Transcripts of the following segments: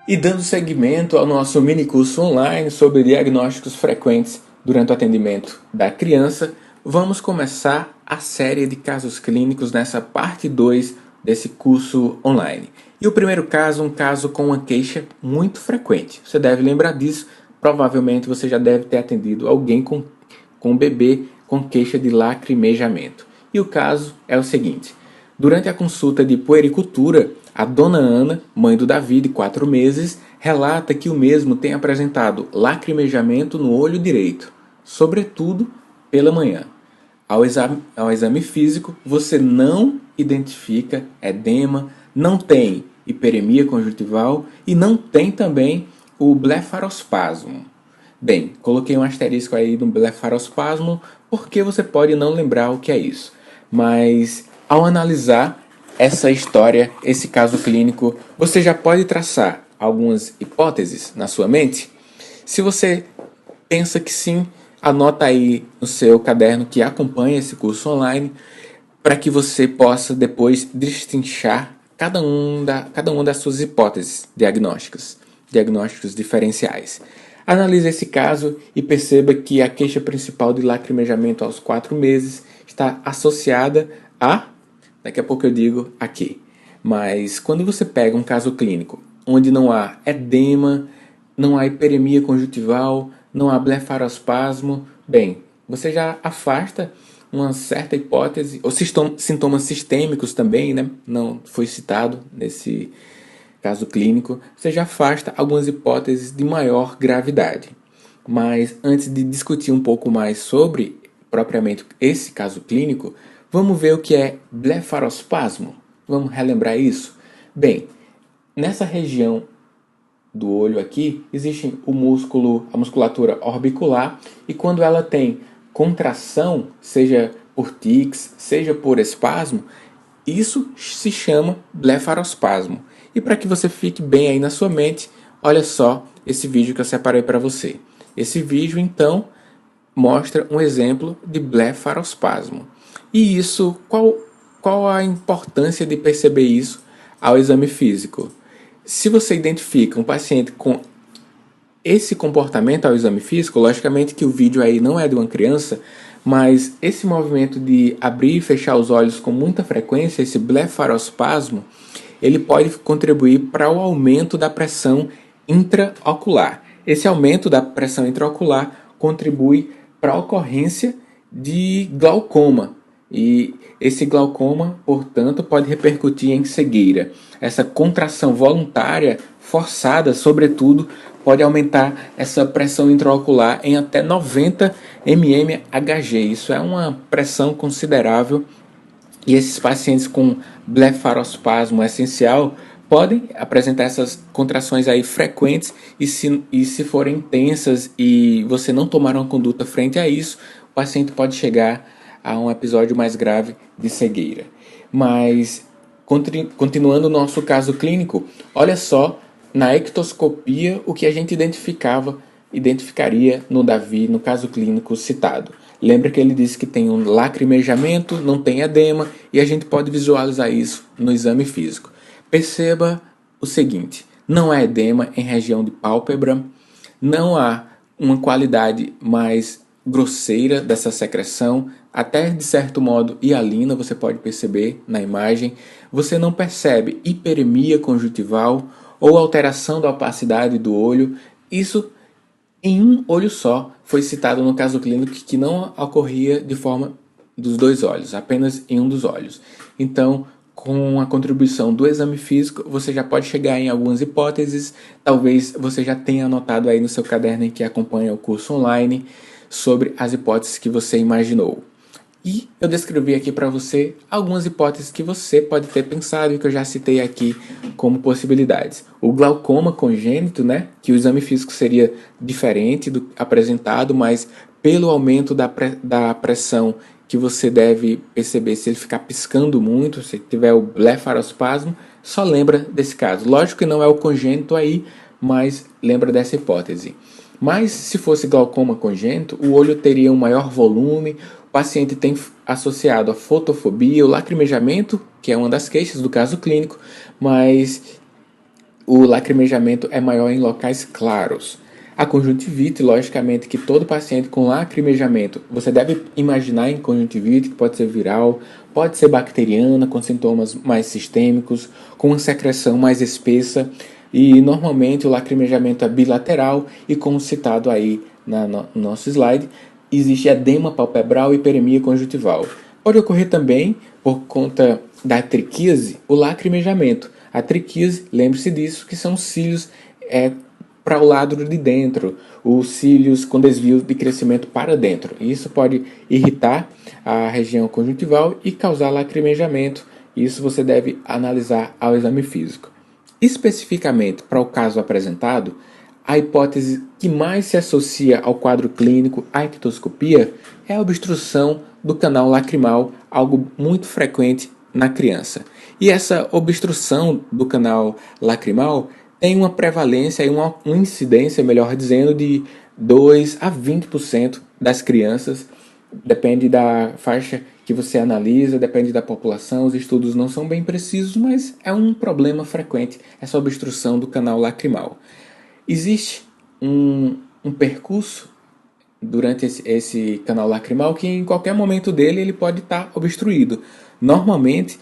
E dando seguimento ao nosso mini curso online sobre diagnósticos frequentes durante o atendimento da criança, vamos começar a série de casos clínicos nessa parte 2 desse curso online. E o primeiro caso, um caso com uma queixa muito frequente. Você deve lembrar disso, provavelmente você já deve ter atendido alguém com um bebê com queixa de lacrimejamento. E o caso é o seguinte: durante a consulta de puericultura, a dona Ana, mãe do Davi, de 4 meses, relata que o mesmo tem apresentado lacrimejamento no olho direito, sobretudo pela manhã. Ao exame físico, você não identifica edema, não tem hiperemia conjuntival e não tem também o blefarospasmo. Bem, coloquei um asterisco aí no blefarospasmo porque você pode não lembrar o que é isso. Mas ao analisar essa história, esse caso clínico, você já pode traçar algumas hipóteses na sua mente? Se você pensa que sim, anota aí no seu caderno que acompanha esse curso online para que você possa depois destrinchar cada uma das suas hipóteses diagnósticos diferenciais. Analise esse caso e perceba que a queixa principal de lacrimejamento aos 4 meses está associada a, daqui a pouco eu digo aqui, mas quando você pega um caso clínico onde não há edema, não há hiperemia conjuntival, não há blefarospasmo, bem, você já afasta uma certa hipótese, ou sintomas sistêmicos também, né? Não foi citado nesse caso clínico, você já afasta algumas hipóteses de maior gravidade. Mas antes de discutir um pouco mais sobre propriamente esse caso clínico, vamos ver o que é blefarospasmo. Vamos relembrar isso? Bem, nessa região do olho aqui, existe o músculo, a musculatura orbicular, e quando ela tem contração, seja por tics, seja por espasmo, isso se chama blefarospasmo. E para que você fique bem aí na sua mente, olha só esse vídeo que eu separei para você. Esse vídeo, então, mostra um exemplo de blefarospasmo. E isso, qual a importância de perceber isso ao exame físico? Se você identifica um paciente com esse comportamento ao exame físico, logicamente que o vídeo aí não é de uma criança, mas esse movimento de abrir e fechar os olhos com muita frequência, esse blefarospasmo, ele pode contribuir para o aumento da pressão intraocular. Esse aumento da pressão intraocular contribui para a ocorrência de glaucoma. E esse glaucoma, portanto, pode repercutir em cegueira. Essa contração voluntária forçada, sobretudo, pode aumentar essa pressão intraocular em até 90 mmHg. Isso é uma pressão considerável. E esses pacientes com blefarospasmo essencial podem apresentar essas contrações aí frequentes e se forem intensas e você não tomar uma conduta frente a isso, o paciente pode chegar a um episódio mais grave de cegueira. Mas, continuando o nosso caso clínico, olha só, na ectoscopia, o que a gente identificaria no Davi, no caso clínico citado. Lembra que ele disse que tem um lacrimejamento, não tem edema, e a gente pode visualizar isso no exame físico. Perceba o seguinte: não há edema em região de pálpebra, não há uma qualidade mais grosseira dessa secreção, até de certo modo hialina, você pode perceber na imagem. Você não percebe hiperemia conjuntival ou alteração da opacidade do olho. Isso em um olho só foi citado no caso clínico que não ocorria de forma dos dois olhos, apenas em um dos olhos. Então, com a contribuição do exame físico, você já pode chegar em algumas hipóteses. Talvez você já tenha anotado aí no seu caderno em que acompanha o curso online sobre as hipóteses que você imaginou. E eu descrevi aqui para você algumas hipóteses que você pode ter pensado e que eu já citei aqui como possibilidades. O glaucoma congênito, né, que o exame físico seria diferente do apresentado, mas pelo aumento da pressão que você deve perceber se ele ficar piscando muito, se tiver o blefarospasmo, só lembra desse caso. Lógico que não é o congênito aí, mas lembra dessa hipótese. Mas se fosse glaucoma congênito, o olho teria um maior volume, o paciente tem associado a fotofobia, o lacrimejamento, que é uma das queixas do caso clínico, mas o lacrimejamento é maior em locais claros. A conjuntivite, logicamente que todo paciente com lacrimejamento, você deve imaginar em conjuntivite que pode ser viral, pode ser bacteriana, com sintomas mais sistêmicos, com uma secreção mais espessa, e normalmente o lacrimejamento é bilateral e, como citado aí no nosso slide, existe edema palpebral e hiperemia conjuntival. Pode ocorrer também, por conta da triquíase, o lacrimejamento. A triquíase, lembre-se disso, que são cílios para o lado de dentro, os cílios com desvio de crescimento para dentro. Isso pode irritar a região conjuntival e causar lacrimejamento. Isso você deve analisar ao exame físico. Especificamente para o caso apresentado, a hipótese que mais se associa ao quadro clínico, a ictoscopia, é a obstrução do canal lacrimal, algo muito frequente na criança. E essa obstrução do canal lacrimal tem uma prevalência e uma incidência, melhor dizendo, de 2 a 20% das crianças. Depende da faixa que você analisa, depende da população, os estudos não são bem precisos, mas é um problema frequente essa obstrução do canal lacrimal. Existe um percurso durante esse canal lacrimal que em qualquer momento dele ele pode estar obstruído. Normalmente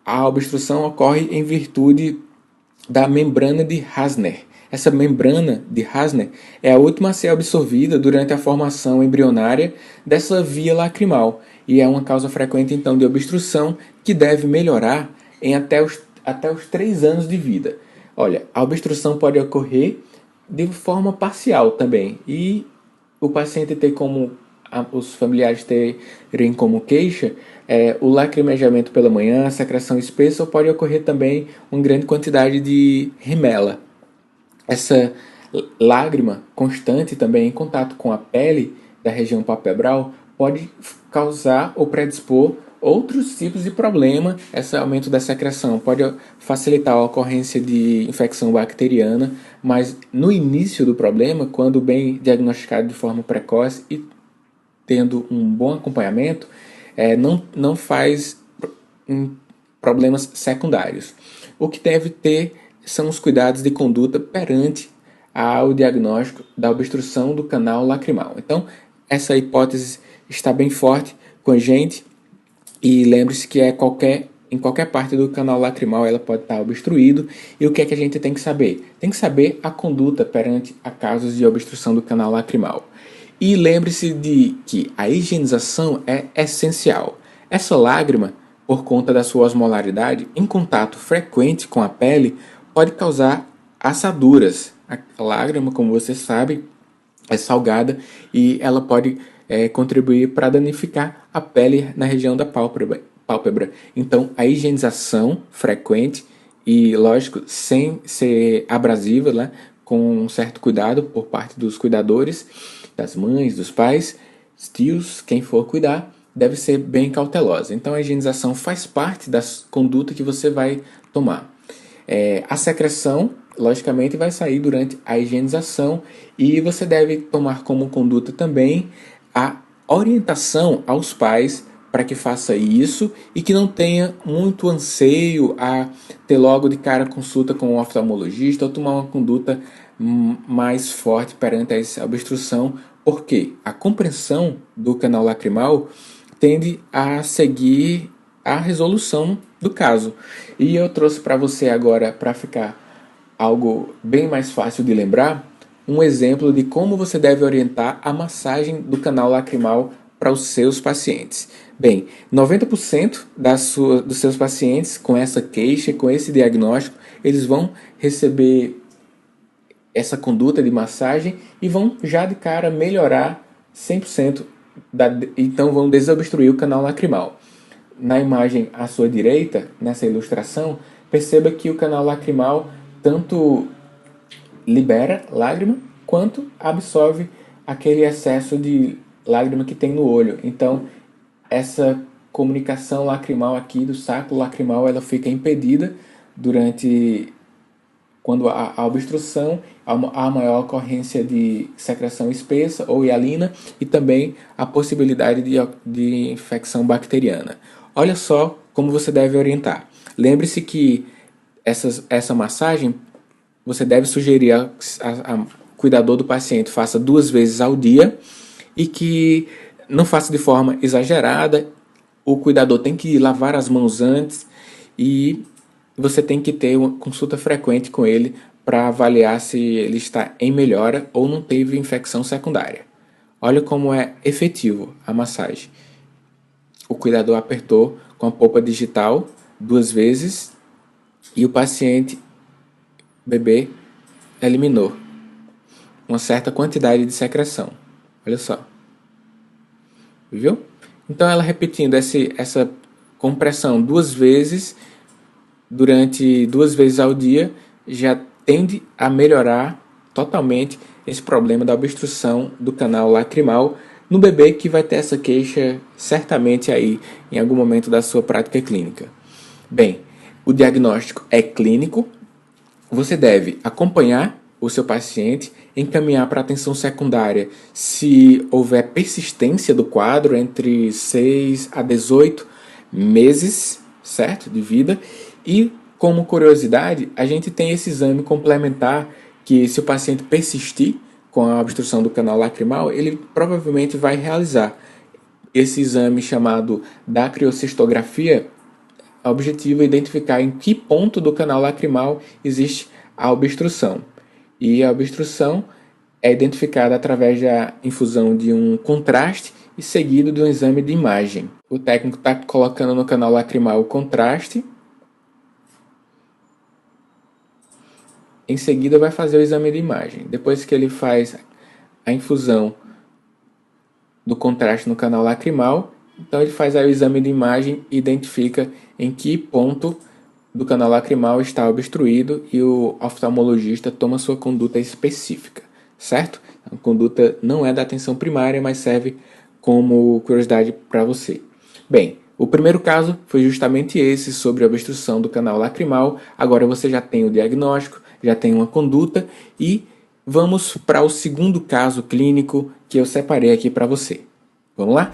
a obstrução ocorre em virtude da membrana de Hasner. Essa membrana de Hasner é a última a ser absorvida durante a formação embrionária dessa via lacrimal e é uma causa frequente então de obstrução que deve melhorar em até os 3 anos de vida. Olha, a obstrução pode ocorrer de forma parcial também e o paciente ter como os familiares terem como queixa o lacrimejamento pela manhã, a secreção espessa, ou pode ocorrer também uma grande quantidade de rimela. Essa lágrima constante também em contato com a pele da região palpebral pode causar ou predispor outros tipos de problema. Esse aumento da secreção pode facilitar a ocorrência de infecção bacteriana, mas no início do problema, quando bem diagnosticado de forma precoce e tendo um bom acompanhamento, não faz problemas secundários. O que deve ter são os cuidados de conduta perante ao diagnóstico da obstrução do canal lacrimal. Então, essa hipótese está bem forte com a gente e lembre-se que em qualquer parte do canal lacrimal ela pode estar obstruído. E o que é que a gente tem que saber? Tem que saber a conduta perante a casos de obstrução do canal lacrimal. E lembre-se de que a higienização é essencial. Essa lágrima, por conta da sua osmolaridade, em contato frequente com a pele, pode causar assaduras. A lágrima, como você sabe, é salgada e ela pode contribuir para danificar a pele na região da pálpebra. Então, a higienização frequente e, lógico, sem ser abrasiva, né, com um certo cuidado por parte dos cuidadores, das mães, dos pais, tios, quem for cuidar, deve ser bem cautelosa. Então, a higienização faz parte da conduta que você vai tomar. A secreção, logicamente, vai sair durante a higienização e você deve tomar como conduta também a orientação aos pais para que faça isso e que não tenha muito anseio a ter logo de cara consulta com um oftalmologista ou tomar uma conduta mais forte perante essa obstrução, porque a compreensão do canal lacrimal tende a seguir a resolução do caso. E eu trouxe para você agora, para ficar algo bem mais fácil de lembrar, um exemplo de como você deve orientar a massagem do canal lacrimal para os seus pacientes. Bem, 90% dos seus pacientes com essa queixa, com esse diagnóstico, eles vão receber essa conduta de massagem e vão já de cara melhorar 100%, então vão desobstruir o canal lacrimal. Na imagem à sua direita, nessa ilustração, perceba que o canal lacrimal tanto libera lágrima quanto absorve aquele excesso de lágrima que tem no olho. Então, essa comunicação lacrimal aqui do saco lacrimal, ela fica impedida quando há obstrução, há maior ocorrência de secreção espessa ou hialina e também a possibilidade de infecção bacteriana. Olha só como você deve orientar. Lembre-se que essa massagem você deve sugerir a cuidador do paciente faça 2 vezes ao dia e que não faça de forma exagerada. O cuidador tem que lavar as mãos antes e você tem que ter uma consulta frequente com ele para avaliar se ele está em melhora ou não teve infecção secundária. Olha como é efetivo a massagem. O cuidador apertou com a polpa digital 2 vezes e o paciente, bebê, eliminou uma certa quantidade de secreção. Olha só. Viu? Então ela repetindo essa compressão 2 vezes durante 2 vezes ao dia já tende a melhorar totalmente esse problema da obstrução do canal lacrimal no bebê que vai ter essa queixa certamente aí em algum momento da sua prática clínica. Bem, o diagnóstico é clínico, você deve acompanhar o seu paciente, encaminhar para atenção secundária se houver persistência do quadro entre 6 a 18 meses, certo, de vida. E como curiosidade, a gente tem esse exame complementar que se o paciente persistir com a obstrução do canal lacrimal, ele provavelmente vai realizar esse exame chamado dacriocistografia. O objetivo é identificar em que ponto do canal lacrimal existe a obstrução. E a obstrução é identificada através da infusão de um contraste e seguido de um exame de imagem. O técnico está colocando no canal lacrimal o contraste. Em seguida vai fazer o exame de imagem. Depois que ele faz a infusão do contraste no canal lacrimal, então ele faz aí o exame de imagem e identifica em que ponto do canal lacrimal está obstruído e o oftalmologista toma sua conduta específica, certo? A conduta não é da atenção primária, mas serve como curiosidade para você. Bem, o primeiro caso foi justamente esse, sobre a obstrução do canal lacrimal. Agora você já tem o diagnóstico, já tem uma conduta e vamos para o segundo caso clínico que eu separei aqui para você. Vamos lá?